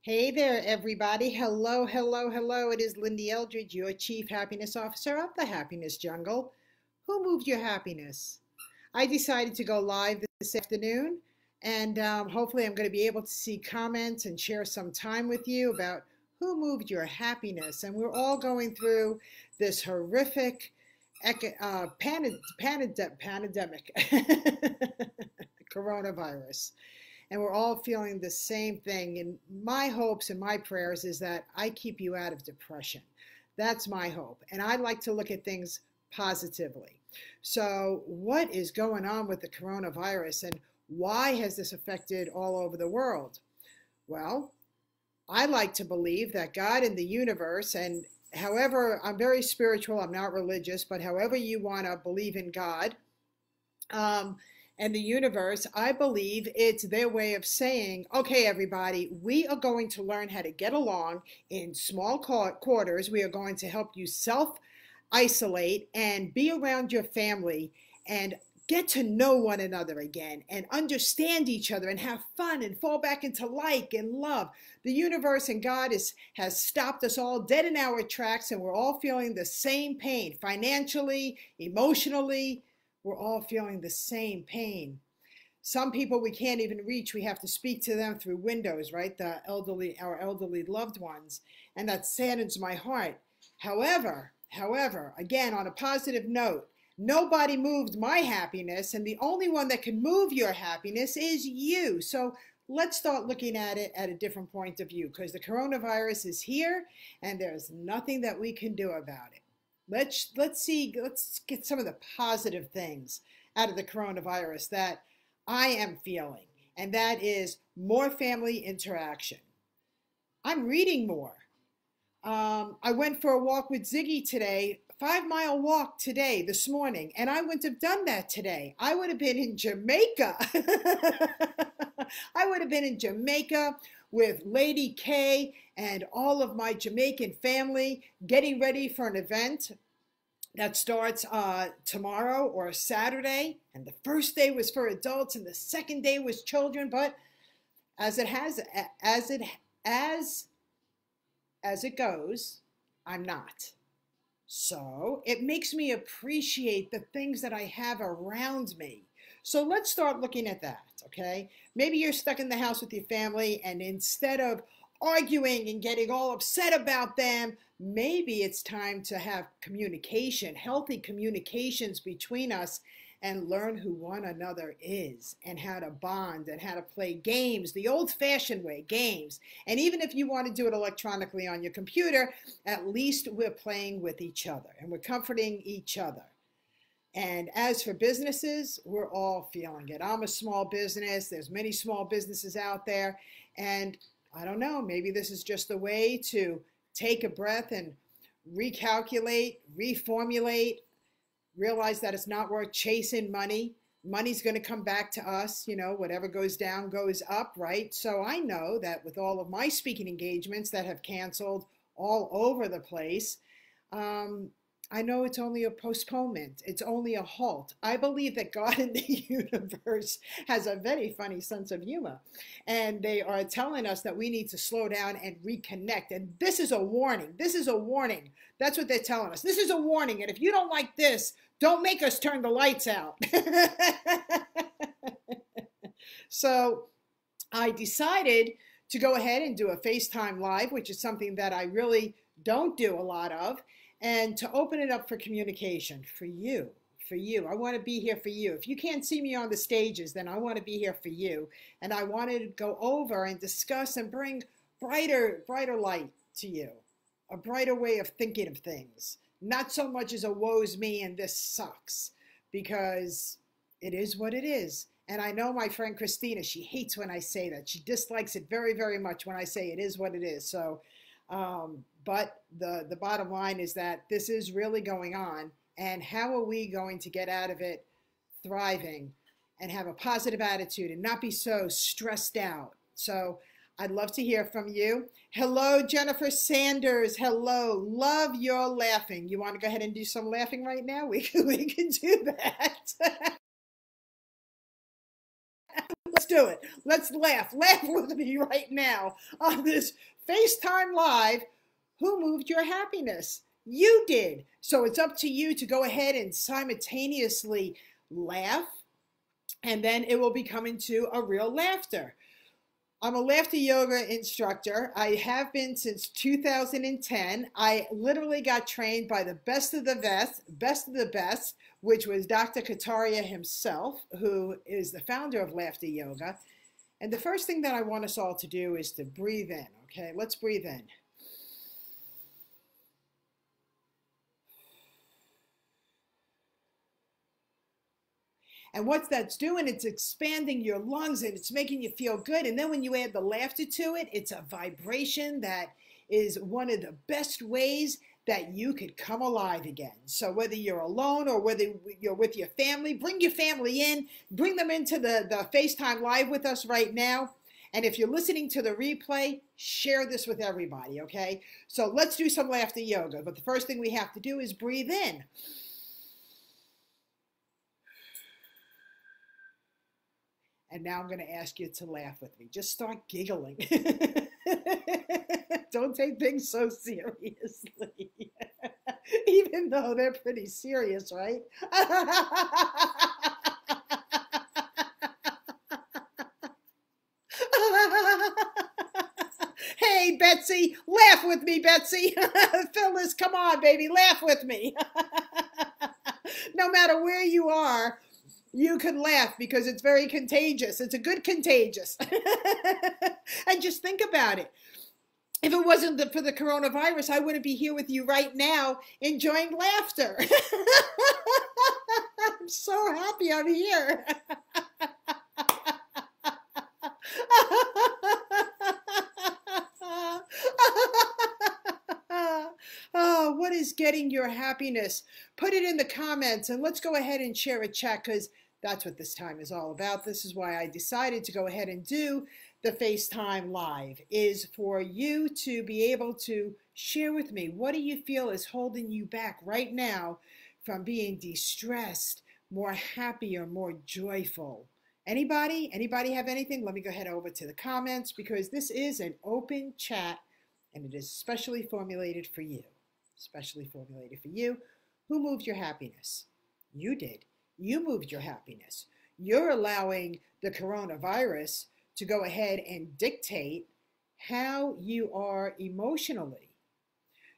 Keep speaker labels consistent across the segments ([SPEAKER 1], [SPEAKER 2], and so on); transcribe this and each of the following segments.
[SPEAKER 1] Hey there, everybody. Hello, hello, hello. It is Lyn-Dee Eldridge, your Chief Happiness Officer of the Happiness Jungle. Who moved your happiness? I decided to go live this afternoon, and hopefully, I'm going to be able to see comments and share some time with you about who moved your happiness. And we're all going through this horrific pandemic, coronavirus. And we're all feeling the same thing. And my hopes and my prayers is that I keep you out of depression. That's my hope. And I like to look at things positively. So, what is going on with the coronavirus and why has this affected all over the world? Well, I like to believe that God in the universe, and however, I'm very spiritual, I'm not religious, but however you want to believe in God, um, and the universe, I believe it's their way of saying, okay, everybody, we are going to learn how to get along in small quarters. We are going to help you self isolate and be around your family and get to know one another again and understand each other and have fun and fall back into like and love. The universe and God has stopped us all dead in our tracks, and we're all feeling the same pain financially, emotionally. We're all feeling the same pain. Some people we can't even reach. We have to speak to them through windows, right? Our elderly loved ones. And that saddens my heart. However, again, on a positive note, nobody moved my happiness, and the only one that can move your happiness is you. So let's start looking at it at a different point of view, because the coronavirus is here and there's nothing that we can do about it. Let's get some of the positive things out of the coronavirus that I am feeling, and that is more family interaction. I'm reading more. I went for a walk with Ziggy today, 5 mile walk today, this morning, and I wouldn't have done that today. I would have been in Jamaica. I would have been in Jamaica with Lady K and all of my Jamaican family getting ready for an event that starts tomorrow or Saturday. And the first day was for adults and the second day was children. But as it goes, I'm not. So it makes me appreciate the things that I have around me. So let's start looking at that, okay? Maybe you're stuck in the house with your family, and instead of arguing and getting all upset about them, maybe it's time to have communication, healthy communications between us, and learn who one another is and how to bond and how to play games, the old-fashioned way, games. And even if you want to do it electronically on your computer, at least we're playing with each other and we're comforting each other. And as for businesses, we're all feeling it. I'm a small business. There's many small businesses out there. And I don't know, maybe this is just a way to take a breath and recalculate, reformulate, realize that it's not worth chasing money. Money's going to come back to us. You know, whatever goes down goes up, right? So I know that with all of my speaking engagements that have canceled all over the place, I know it's only a postponement. It's only a halt. I believe that God in the universe has a very funny sense of humor. And they are telling us that we need to slow down and reconnect. And this is a warning. This is a warning. That's what they're telling us. This is a warning. And if you don't like this, don't make us turn the lights out. So I decided to go ahead and do a FaceTime Live, which is something that I really don't do a lot of, and to open it up for communication for you. For you. I want to be here for you. If you can't see me on the stages, then I want to be here for you. And I wanted to go over and discuss and bring brighter light to you, a brighter way of thinking of things. Not so much as a woe's me and this sucks, because it is what it is. And I know my friend Christina, she hates when I say that. She dislikes it very, very much when I say it is what it is. So, but the bottom line is that this is really going on. And how are we going to get out of it thriving and have a positive attitude and not be so stressed out? So I'd love to hear from you. Hello, Jennifer Sanders. Hello. Love your laughing. You want to go ahead and do some laughing right now? We can do that. Let's do it. Let's laugh. Laugh with me right now on this FaceTime Live. Who moved your happiness? You did. So it's up to you to go ahead and simultaneously laugh, and then it will become into a real laughter. I'm a laughter yoga instructor. I have been since 2010. I literally got trained by the best of the best, which was Dr. Kataria himself, who is the founder of laughter yoga. And the first thing that I want us all to do is to breathe in. Okay, let's breathe in. And what that's doing, it's expanding your lungs and it's making you feel good. And then when you add the laughter to it, it's a vibration that is one of the best ways that you could come alive again. So whether you're alone or whether you're with your family, bring your family in, bring them into the FaceTime Live with us right now. And if you're listening to the replay, share this with everybody, okay? So let's do some laughter yoga. But the first thing we have to do is breathe in. And now I'm going to ask you to laugh with me. Just start giggling. Don't take things so seriously. Even though they're pretty serious, right? Hey, Betsy, laugh with me, Betsy. Phyllis, come on, baby, laugh with me. No matter where you are, you can laugh because it's very contagious. It's a good contagious. And just think about it. If it wasn't for the coronavirus, I wouldn't be here with you right now enjoying laughter. I'm so happy I'm here. Oh, what is getting your happiness? Put it in the comments and let's go ahead and share a chat because that's what this time is all about. This is why I decided to go ahead and do the FaceTime Live, is for you to be able to share with me, what do you feel is holding you back right now from being de-stressed, more happy, or more joyful? Anybody? Anybody have anything? Let me go ahead over to the comments because this is an open chat and it is specially formulated for you. Specially formulated for you. Who moved your happiness? You did. You moved your happiness. You're allowing the coronavirus to go ahead and dictate how you are emotionally.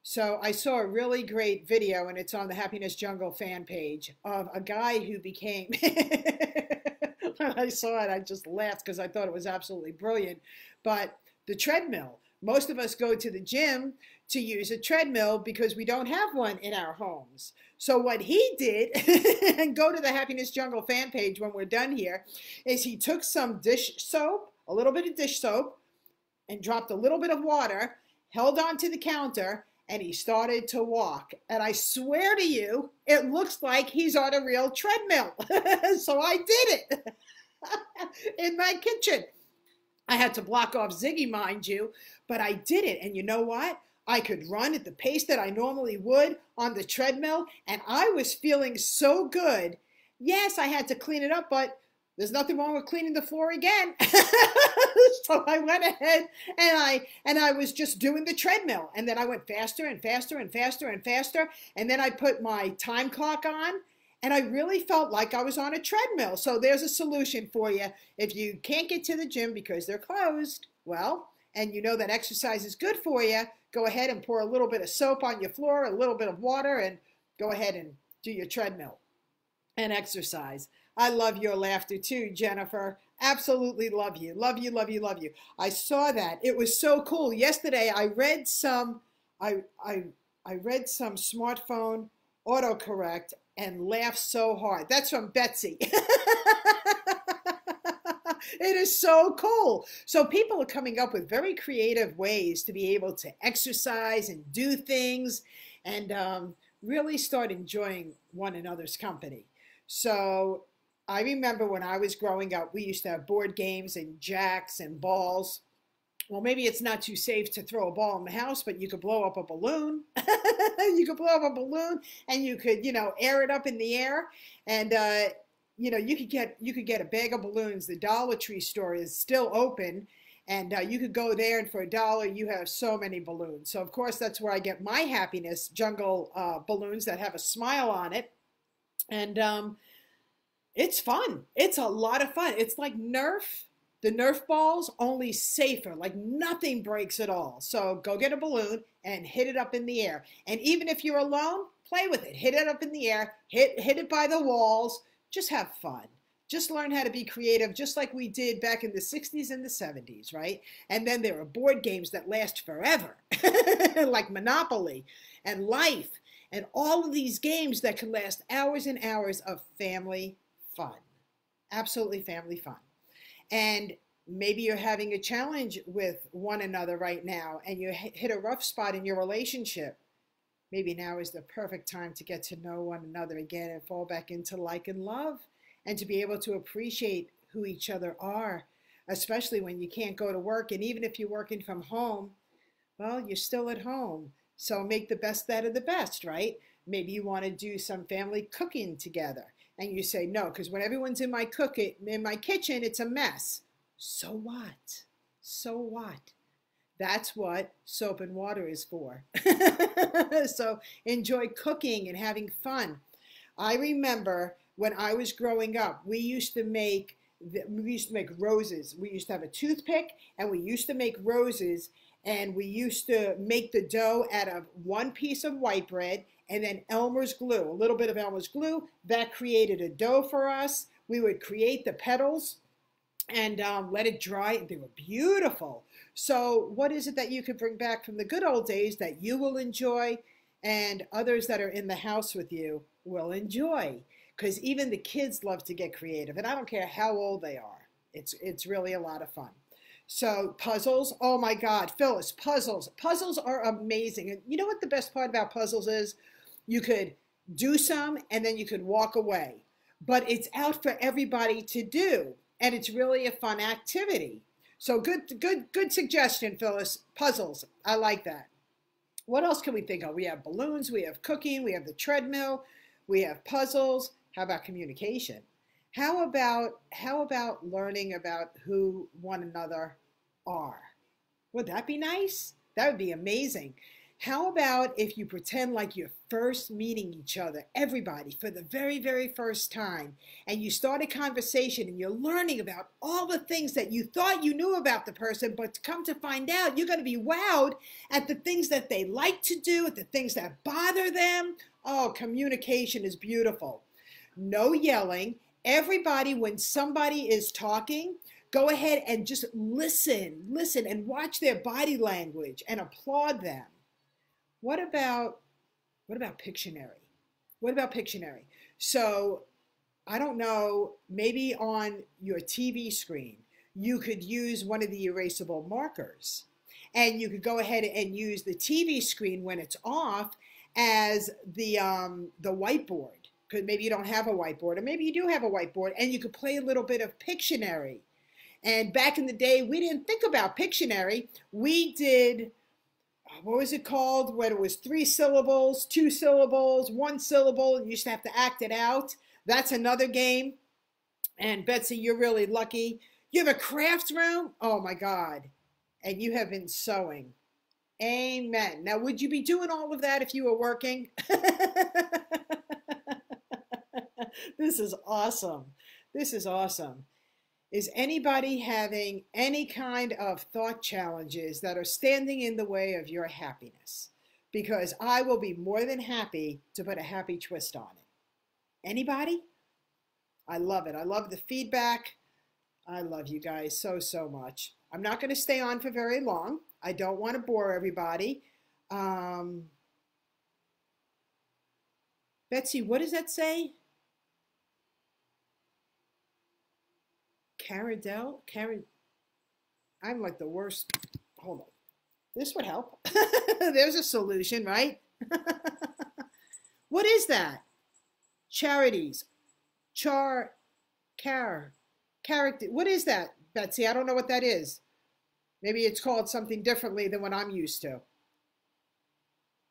[SPEAKER 1] So I saw a really great video, and it's on the Happiness Jungle fan page, of a guy who became, when I saw it, I just laughed because I thought it was absolutely brilliant. But the treadmill. Most of us go to the gym to use a treadmill because we don't have one in our homes. So what he did, and go to the Happiness Jungle fan page when we're done here, is he took some dish soap, a little bit of dish soap, and dropped a little bit of water, held onto the counter, and he started to walk. And I swear to you, it looks like he's on a real treadmill. So I did it in my kitchen. I had to block off Ziggy, mind you, but I did it. And you know what? I could run at the pace that I normally would on the treadmill, and I was feeling so good. Yes, I had to clean it up, but there's nothing wrong with cleaning the floor again. So I went ahead and I was just doing the treadmill. And then I went faster and faster and faster and faster. And then I put my time clock on. And I really felt like I was on a treadmill. So there's a solution for you. If you can't get to the gym because they're closed, well, and you know that exercise is good for you, go ahead and pour a little bit of soap on your floor, a little bit of water, and go ahead and do your treadmill and exercise. I love your laughter too, Jennifer. Absolutely love you. Love you, love you, love you. I saw that. It was so cool. Yesterday I read some smartphone autocorrect and laughed so hard. That's from Betsy. It is so cool. So people are coming up with very creative ways to be able to exercise and do things and really start enjoying one another's company. So I remember when I was growing up, we used to have board games and jacks and balls. Well, maybe it's not too safe to throw a ball in the house, but you could blow up a balloon. You could blow up a balloon and you could, you know, air it up in the air. And you could get a bag of balloons. The Dollar Tree store is still open, and you could go there, and for $1 you have so many balloons. So of course that's where I get my happiness, jungle balloons that have a smile on it. And it's fun. It's a lot of fun. It's like the Nerf balls, only safer. Like nothing breaks at all. So go get a balloon and hit it up in the air. And even if you're alone, play with it. Hit it up in the air. Hit it by the walls. Just have fun. Just learn how to be creative, just like we did back in the 60s and the 70s, right? And then there are board games that last forever, like Monopoly and Life, and all of these games that can last hours and hours of family fun. Absolutely family fun. And maybe you're having a challenge with one another right now, and you hit a rough spot in your relationship. Maybe now is the perfect time to get to know one another again and fall back into like and love, and to be able to appreciate who each other are, especially when you can't go to work. And even if you're working from home, well, you're still at home. So make the best out of the best, right? Maybe you want to do some family cooking together. And you say, no, because when everyone's in my kitchen, it's a mess. So what? So what? That's what soap and water is for. So enjoy cooking and having fun. I remember when I was growing up, we used to make roses. We used to have a toothpick, and we used to make roses, and we used to make the dough out of one piece of white bread and then Elmer's glue, a little bit of Elmer's glue. That created a dough for us. We would create the petals and let it dry. They were beautiful. So what is it that you could bring back from the good old days that you will enjoy and others that are in the house with you will enjoy? Because even the kids love to get creative, and I don't care how old they are. It's really a lot of fun. So puzzles, oh my God, Phyllis, puzzles. Puzzles are amazing. And you know what the best part about puzzles is? You could do some and then you could walk away. But it's out for everybody to do, and it's really a fun activity. So good suggestion, Phyllis. Puzzles, I like that. What else can we think of? We have balloons, we have cooking, we have the treadmill, we have puzzles. How about communication? How about learning about who one another are? Would that be nice? That would be amazing. How about if you pretend like you're first meeting each other, everybody, for the very, very first time, and you start a conversation and you're learning about all the things that you thought you knew about the person, but come to find out, you're going to be wowed at the things that they like to do, at the things that bother them. Oh, communication is beautiful. No yelling. Everybody, when somebody is talking, go ahead and just listen and watch their body language and applaud them. What about Pictionary? What about Pictionary? So, I don't know, maybe on your TV screen, you could use one of the erasable markers, and you could go ahead and use the TV screen when it's off as the whiteboard. Because maybe you don't have a whiteboard, or maybe you do have a whiteboard, and you could play a little bit of Pictionary. And back in the day, we didn't think about Pictionary. We did, what was it called? When it was 3 syllables, 2 syllables, 1 syllable, you used to have to act it out. That's another game. And Betsy, you're really lucky. You have a crafts room? Oh my God. And you have been sewing. Amen. Now, would you be doing all of that if you were working? This is awesome. This is awesome. Is anybody having any kind of thought challenges that are standing in the way of your happiness? Because I will be more than happy to put a happy twist on it. Anybody? I love it. I love the feedback. I love you guys so, so much. I'm not going to stay on for very long. I don't want to bore everybody. Betsy, what does that say? Caradel? I'm like the worst. Hold on. This would help. There's a solution, right? What is that? Charities. Character. What is that, Betsy? I don't know what that is. Maybe it's called something differently than what I'm used to.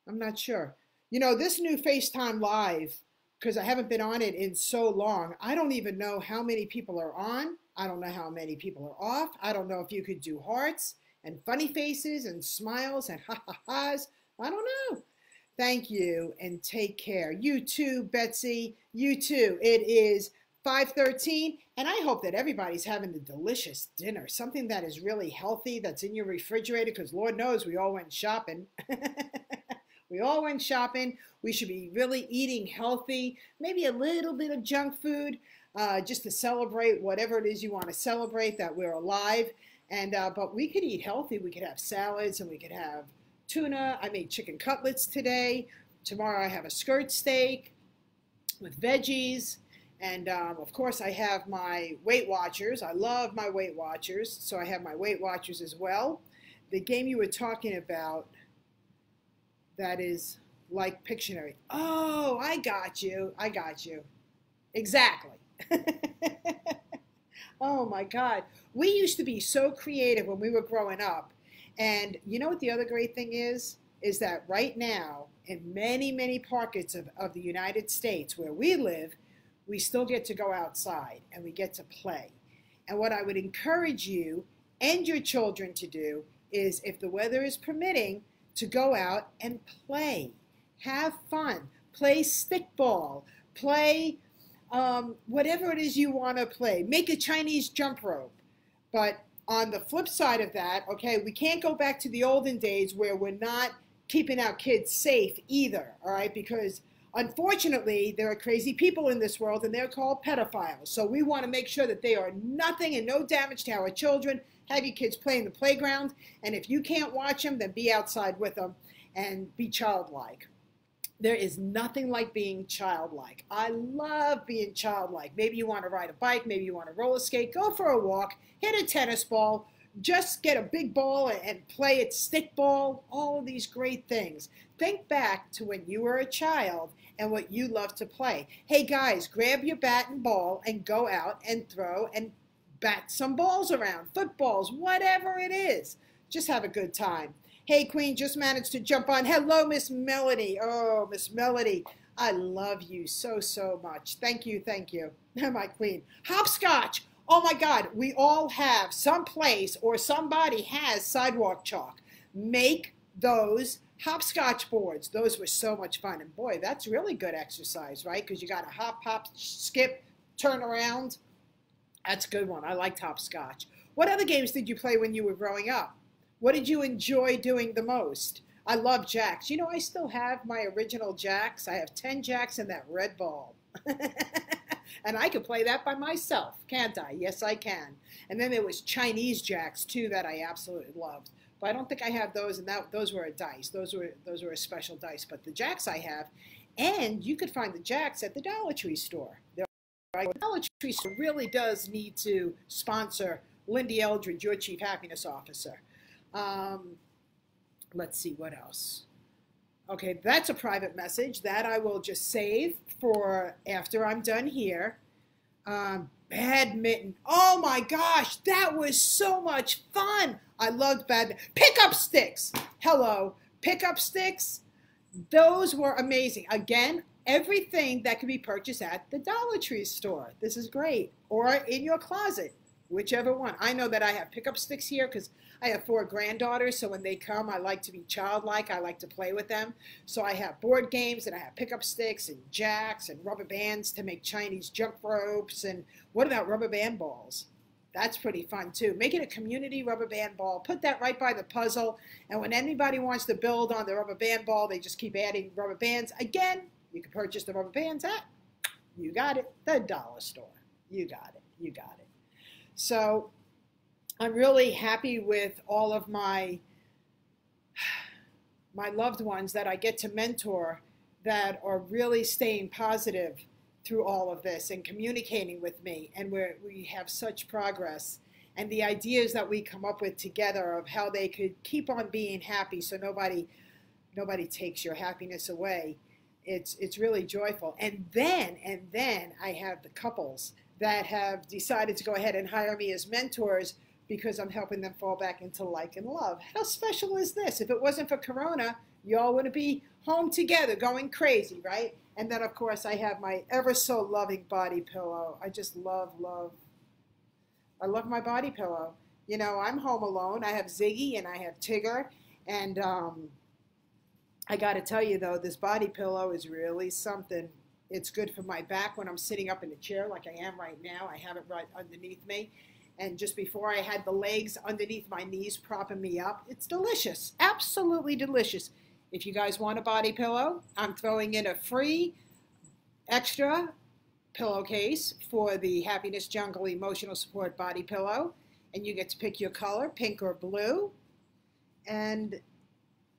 [SPEAKER 1] I'm not sure. You know, this new FaceTime Live because I haven't been on it in so long. I don't even know how many people are on. I don't know how many people are off. I don't know if you could do hearts and funny faces and smiles and ha-ha-has. I don't know. Thank you and take care. You too, Betsy. You too. It is 5:13, and I hope that everybody's having a delicious dinner, something that is really healthy that's in your refrigerator, because Lord knows we all went shopping. We all went shopping. We should be really eating healthy, maybe a little bit of junk food, just to celebrate whatever it is you want to celebrate, that we're alive. And but we could eat healthy. We could have salads, and we could have tuna. I made chicken cutlets today. Tomorrow I have a skirt steak with veggies. And of course I have my Weight Watchers. I love my Weight Watchers. So I have my Weight Watchers as well. The game you were talking about, that is like Pictionary. Oh, I got you. I got you. Exactly. Oh my God. We used to be so creative when we were growing up. And you know what the other great thing is? Is that right now, in many, many pockets of the United States where we live, we still get to go outside and we get to play. And what I would encourage you and your children to do is, if the weather is permitting, to go out and play. Have fun. Play stickball. Play whatever it is you want to play. Make a Chinese jump rope. But on the flip side of that, okay, we can't go back to the olden days where we're not keeping our kids safe either, all right? Because unfortunately, there are crazy people in this world, and they're called pedophiles. So we want to make sure that they are nothing and no damage to our children. Have your kids play in the playground, and if you can't watch them, then be outside with them and be childlike. There is nothing like being childlike. I love being childlike. Maybe you want to ride a bike, maybe you want to roller skate, go for a walk, hit a tennis ball, just get a big ball and play it stickball, all of these great things. Think back to when you were a child and what you loved to play. Hey guys, grab your bat and ball and go out and throw and bat some balls around, footballs, whatever it is. Just have a good time. Hey Queen, just managed to jump on. Hello, Miss Melody. Oh, Miss Melody, I love you so, so much. Thank you, my Queen. Hopscotch. Oh my God, we all have some place or somebody has sidewalk chalk. Make those hopscotch boards. Those were so much fun. And boy, that's really good exercise, right? Because you got to hop, hop, skip, turn around. That's a good one. I liked hopscotch. What other games did you play when you were growing up? What did you enjoy doing the most? I love jacks. You know, I still have my original jacks. I have 10 jacks and that red ball. And I could play that by myself, can't I? Yes, I can. And then there was Chinese jacks, too, that I absolutely loved. But I don't think I have those, and those were a dice. Those were a special dice. But the jacks I have, and you could find the jacks at the Dollar Tree store. The Dollar Tree store really does need to sponsor Lyn-Dee Eldridge, your Chief Happiness Officer. Let's see, what else? Okay, that's a private message that I will just save for after I'm done here. Badminton. Oh my gosh, that was so much fun. I loved badminton. Pickup sticks. Hello, pickup sticks. Those were amazing. Again, everything that can be purchased at the Dollar Tree store. This is great. Or in your closet, whichever one. I know that I have pickup sticks here because I have 4 granddaughters, so when they come, I like to be childlike. I like to play with them. So I have board games, and I have pickup sticks and jacks and rubber bands to make Chinese jump ropes. And what about rubber band balls? That's pretty fun, too. Make it a community rubber band ball. Put that right by the puzzle. And when anybody wants to build on the rubber band ball, they just keep adding rubber bands. Again, you can purchase the rubber bands at, you got it, the dollar store. You got it. You got it. So I'm really happy with all of my loved ones that I get to mentor that are really staying positive through all of this and communicating with me, and we have such progress, and the ideas that we come up with together of how they could keep on being happy so nobody takes your happiness away. It's really joyful. And then I have the couples that have decided to go ahead and hire me as mentors because I'm helping them fall back into like and love. How special is this? If it wasn't for Corona, y'all wouldn't be home together going crazy, right? And then, of course, I have my ever so loving body pillow. I just I love my body pillow. You know, I'm home alone. I have Ziggy and I have Tigger. And I got to tell you, though, this body pillow is really something. It's good for my back when I'm sitting up in a chair like I am right now. I have it right underneath me. And just before I had the legs underneath my knees propping me up. It's delicious. Absolutely delicious. If you guys want a body pillow, I'm throwing in a free extra pillowcase for the Happiness Jungle Emotional Support Body Pillow. And you get to pick your color, pink or blue. And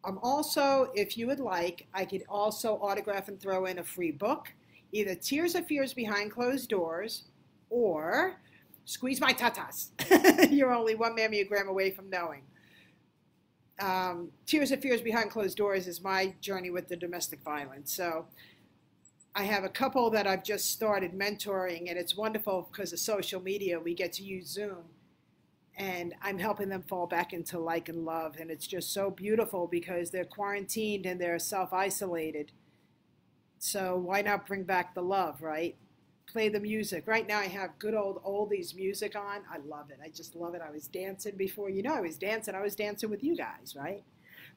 [SPEAKER 1] I'm also, if you would like, I could also autograph and throw in a free book, either Tears of Fears Behind Closed Doors or Squeeze My Tatas. You're only one mammogram away from knowing. Tears of Fears Behind Closed Doors is my journey with the domestic violence. So I have a couple that I've just started mentoring, and it's wonderful because of social media. We get to use Zoom, and I'm helping them fall back into like and love. And it's just so beautiful because they're quarantined and they're self-isolated. So why not bring back the love, right? Play the music. Right now I have good old oldies music on. I love it. I just love it. I was dancing before. You know, I was dancing with you guys, right?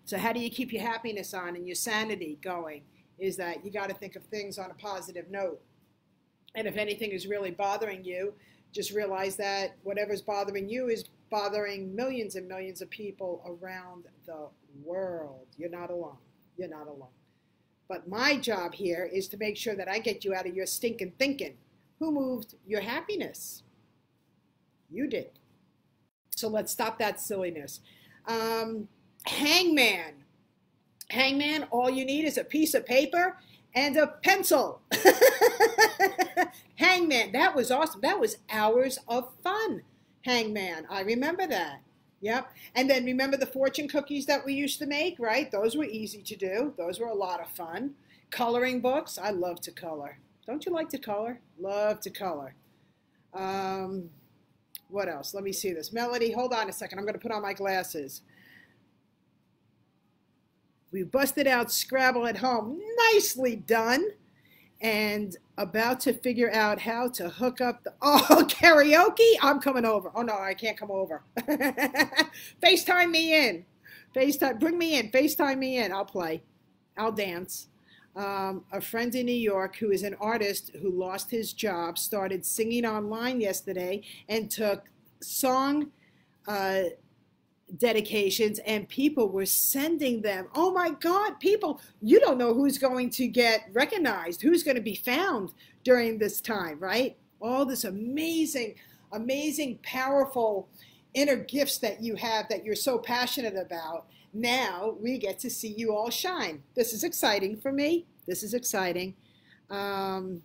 [SPEAKER 1] So how do you keep your happiness on and your sanity going? Is that you got to think of things on a positive note. And if anything is really bothering you, just realize that whatever's bothering you is bothering millions and millions of people around the world. You're not alone. You're not alone. But my job here is to make sure that I get you out of your stinking thinking. Who moved your happiness? You did. So let's stop that silliness. Hangman. Hangman, all you need is a piece of paper and a pencil. Hangman, that was awesome. That was hours of fun. Hangman, I remember that. Yep. And then remember the fortune cookies that we used to make, right? Those were easy to do. Those were a lot of fun. Coloring books. I love to color. Don't you like to color? Love to color. What else? Let me see this. Melody, hold on a second. I'm going to put on my glasses. We busted out Scrabble at home. Nicely done. And about to figure out how to hook up the, oh, karaoke? I'm coming over. Oh, no, I can't come over. FaceTime me in. FaceTime, bring me in. FaceTime me in. I'll play. I'll dance. A friend in New York who is an artist who lost his job started singing online yesterday and took song dedications, and people were sending them. Oh my God, people, you don't know who's going to get recognized, who's going to be found during this time, right? All this amazing, amazing, powerful inner gifts that you have that you're so passionate about. Now we get to see you all shine. This is exciting for me. This is exciting. And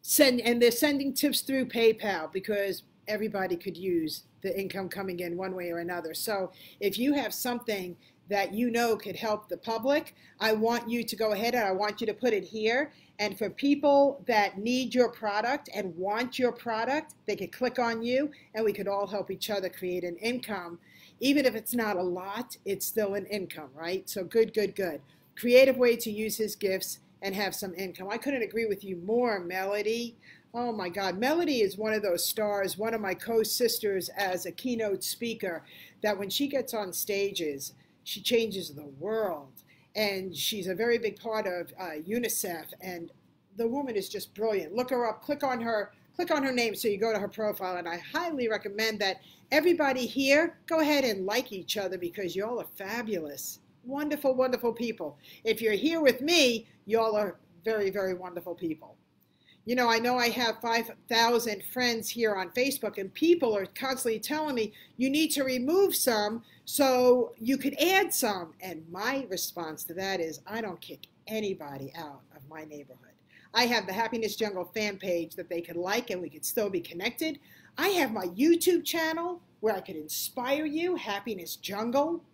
[SPEAKER 1] they're sending tips through PayPal because everybody could use the income coming in one way or another. So if you have something that you know could help the public, I want you to go ahead and I want you to put it here. And for people that need your product and want your product, they could click on you and we could all help each other create an income. Even if it's not a lot, it's still an income, right? So good, good, good. Creative way to use his gifts and have some income. I couldn't agree with you more, Melody. Oh my God, Melody is one of those stars, one of my co-sisters as a keynote speaker, that when she gets on stages, she changes the world. And she's a very big part of UNICEF, and the woman is just brilliant. Look her up, click on her name so you go to her profile, and I highly recommend that everybody here, go ahead and like each other because y'all are fabulous. Wonderful, wonderful people. If you're here with me, y'all are very, very wonderful people. You know I have 5,000 friends here on Facebook, and people are constantly telling me, you need to remove some so you could add some. And my response to that is, I don't kick anybody out of my neighborhood. I have the Happiness Jungle fan page that they can like and we could still be connected. I have my YouTube channel where I could inspire you, Happiness Jungle.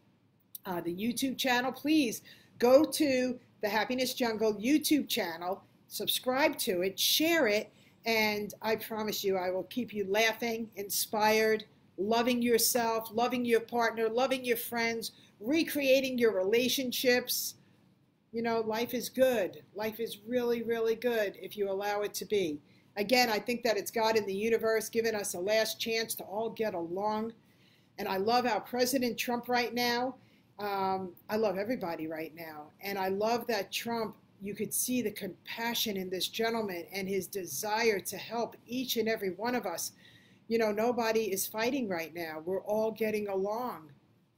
[SPEAKER 1] The YouTube channel, please go to the Happiness Jungle YouTube channel, subscribe to it, share it, and I promise you I will keep you laughing, inspired, loving yourself, loving your partner, loving your friends, recreating your relationships, You know, life is good. Life is really, really good if you allow it to be. Again, I think that it's God in the universe giving us a last chance to all get along. And I love our President Trump right now. I love everybody right now. And I love that Trump, you could see the compassion in this gentleman and his desire to help each and every one of us. You know, nobody is fighting right now. We're all getting along.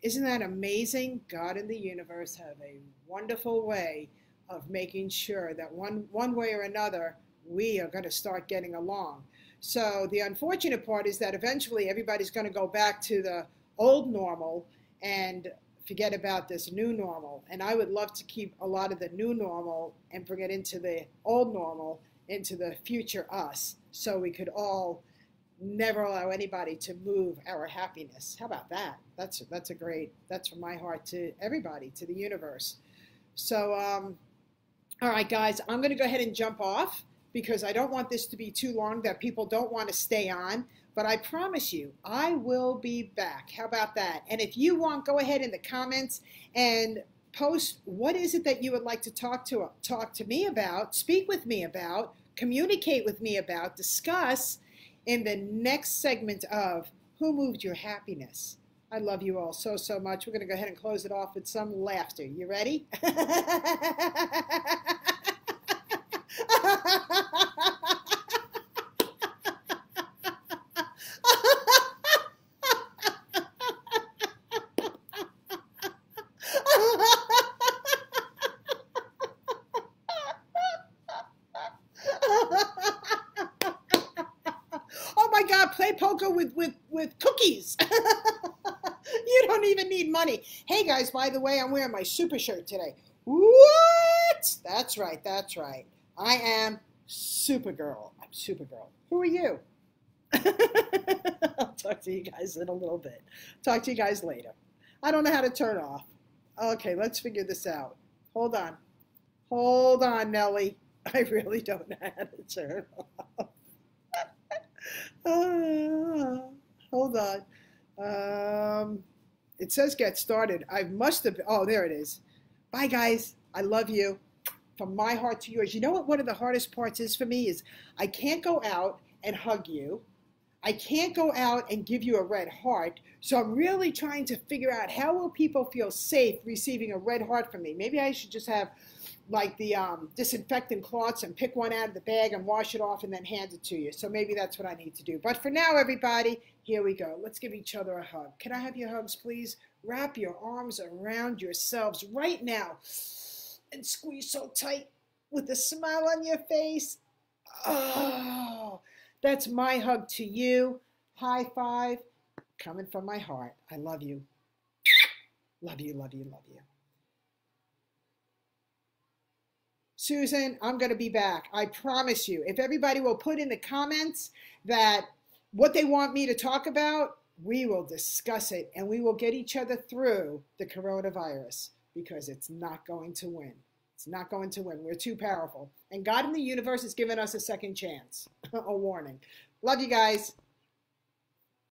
[SPEAKER 1] Isn't that amazing? God and the universe have a wonderful way of making sure that one way or another, we are going to start getting along. So the unfortunate part is that eventually everybody's going to go back to the old normal and forget about this new normal. And I would love to keep a lot of the new normal and bring it into the old normal, into the future us, so we could all never allow anybody to move our happiness. How about that? That's from my heart to everybody, to the universe. So, all right, guys, I'm going to go ahead and jump off because I don't want this to be too long that people don't want to stay on. But I promise you, I will be back. How about that? And if you want, go ahead in the comments and post what is it that you would like to talk to me about, speak with me about, communicate with me about, discuss in the next segment of Who Moved Your Happiness? I love you all so, so much. We're going to go ahead and close it off with some laughter. You ready? Oh my God, play poker with cookies. You don't even need money. Hey guys, by the way, I'm wearing my super shirt today. What? That's right, that's right. I am Supergirl. I'm Supergirl. Who are you? I'll talk to you guys in a little bit. Talk to you guys later. I don't know how to turn off. Okay, let's figure this out. Hold on. Hold on, Nellie. I really don't know how to turn off. Hold on. It says get started. I must have, oh, there it is. Bye, guys. I love you. From my heart to yours. You know what one of the hardest parts is for me is I can't go out and hug you. I can't go out and give you a red heart. So I'm really trying to figure out how will people feel safe receiving a red heart from me. Maybe I should just have like the disinfectant cloths and pick one out of the bag and wash it off and then hand it to you. So maybe that's what I need to do. But for now, everybody, here we go. Let's give each other a hug. Can I have your hugs, please? Wrap your arms around yourselves right now and squeeze so tight with a smile on your face. Oh, that's my hug to you. High five coming from my heart. I love you. Love you, love you, love you. Susan, I'm going to be back. I promise you. If everybody will put in the comments that what they want me to talk about, we will discuss it and we will get each other through the coronavirus because it's not going to win. It's not going to win. We're too powerful. And God in the universe has given us a second chance, a warning. Love you guys.